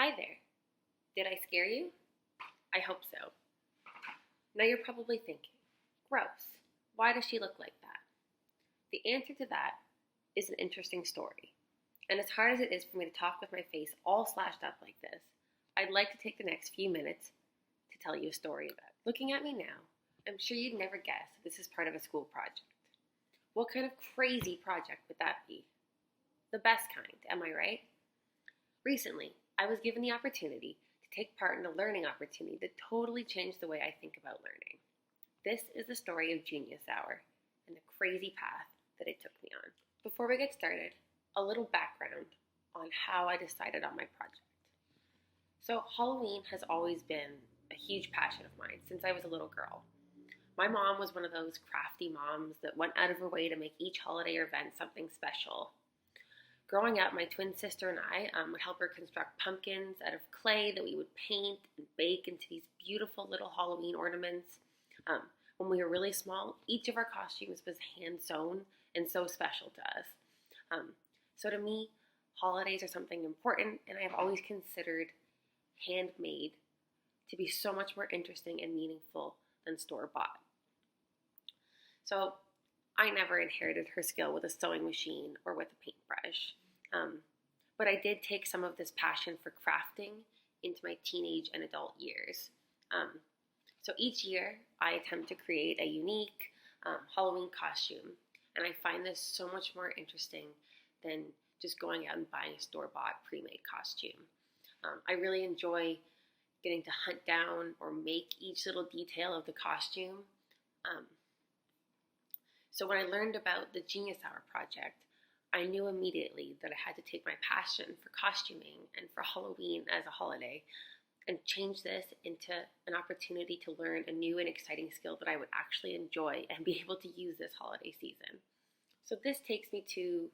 Hi there. Did I scare you? I hope so. Now you're probably thinking, gross, why does she look like that? The answer to that is an interesting story. And as hard as it is for me to talk with my face all slashed up like this, I'd like to take the next few minutes to tell you a story about it. Looking at me now, I'm sure you'd never guess that this is part of a school project. What kind of crazy project would that be? The best kind, am I right? Recently, I was given the opportunity to take part in a learning opportunity that totally changed the way I think about learning. This is the story of Genius Hour and the crazy path that it took me on. Before we get started, a little background on how I decided on my project. So Halloween has always been a huge passion of mine since I was a little girl. My mom was one of those crafty moms that went out of her way to make each holiday or event something special. Growing up, my twin sister and I would help her construct pumpkins out of clay that we would paint and bake into these beautiful little Halloween ornaments. When we were really small, each of our costumes was hand sewn and so special to us. So to me, holidays are something important, and I have always considered handmade to be so much more interesting and meaningful than store-bought. So I never inherited her skill with a sewing machine or with a paintbrush. But I did take some of this passion for crafting into my teenage and adult years. So each year I attempt to create a unique Halloween costume, and I find this so much more interesting than just going out and buying a store-bought pre-made costume. I really enjoy getting to hunt down or make each little detail of the costume. So when I learned about the Genius Hour project, I knew immediately that I had to take my passion for costuming and for Halloween as a holiday and change this into an opportunity to learn a new and exciting skill that I would actually enjoy and be able to use this holiday season. So this takes me to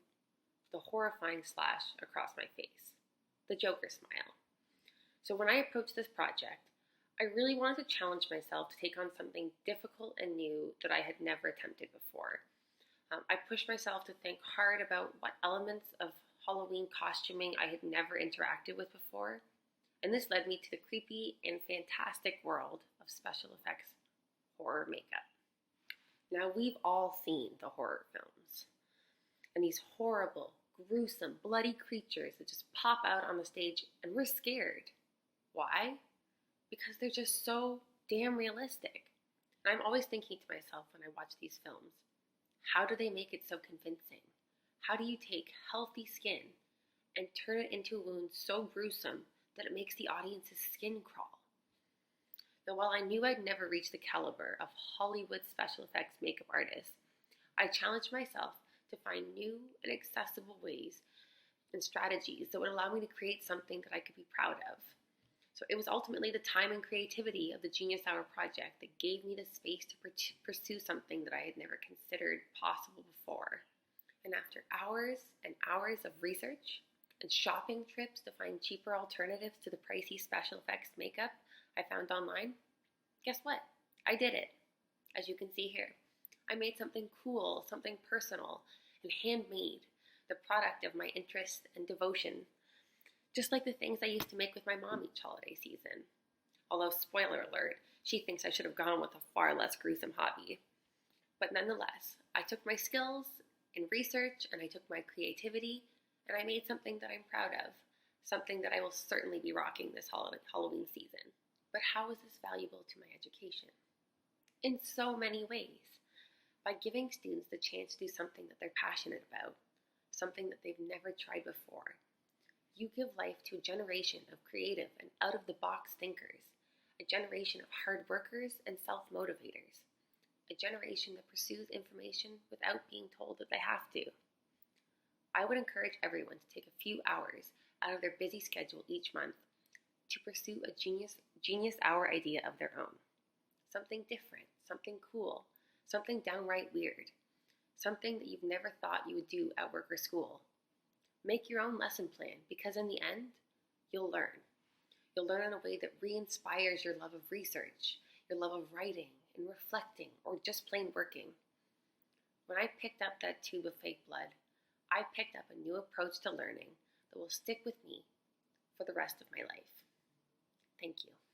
the horrifying slash across my face, the Joker smile. So when I approached this project, I really wanted to challenge myself to take on something difficult and new that I had never attempted before. I pushed myself to think hard about what elements of Halloween costuming I had never interacted with before, and this led me to the creepy and fantastic world of special effects horror makeup. Now, we've all seen the horror films, and these horrible, gruesome, bloody creatures that just pop out on the stage, and we're scared. Why? Because they're just so damn realistic. And I'm always thinking to myself when I watch these films, how do they make it so convincing? How do you take healthy skin and turn it into a wound so gruesome that it makes the audience's skin crawl? Now, while I knew I'd never reach the caliber of Hollywood special effects makeup artists, I challenged myself to find new and accessible ways and strategies that would allow me to create something that I could be proud of. So it was ultimately the time and creativity of the Genius Hour project that gave me the space to pursue something that I had never considered possible before. And after hours and hours of research and shopping trips to find cheaper alternatives to the pricey special effects makeup I found online, guess what? I did it. As you can see here, I made something cool, something personal, and handmade, the product of my interest and devotion, just like the things I used to make with my mom each holiday season. Although, spoiler alert, she thinks I should have gone with a far less gruesome hobby. But nonetheless, I took my skills in research and I took my creativity and I made something that I'm proud of, something that I will certainly be rocking this Halloween season. But how is this valuable to my education? In so many ways. By giving students the chance to do something that they're passionate about, something that they've never tried before, you give life to a generation of creative and out-of-the-box thinkers, a generation of hard workers and self-motivators, a generation that pursues information without being told that they have to. I would encourage everyone to take a few hours out of their busy schedule each month to pursue a genius hour idea of their own. Something different, something cool, something downright weird, something that you've never thought you would do at work or school. Make your own lesson plan, because in the end, you'll learn. You'll learn in a way that re-inspires your love of research, your love of writing and reflecting, or just plain working. When I picked up that tube of fake blood, I picked up a new approach to learning that will stick with me for the rest of my life. Thank you.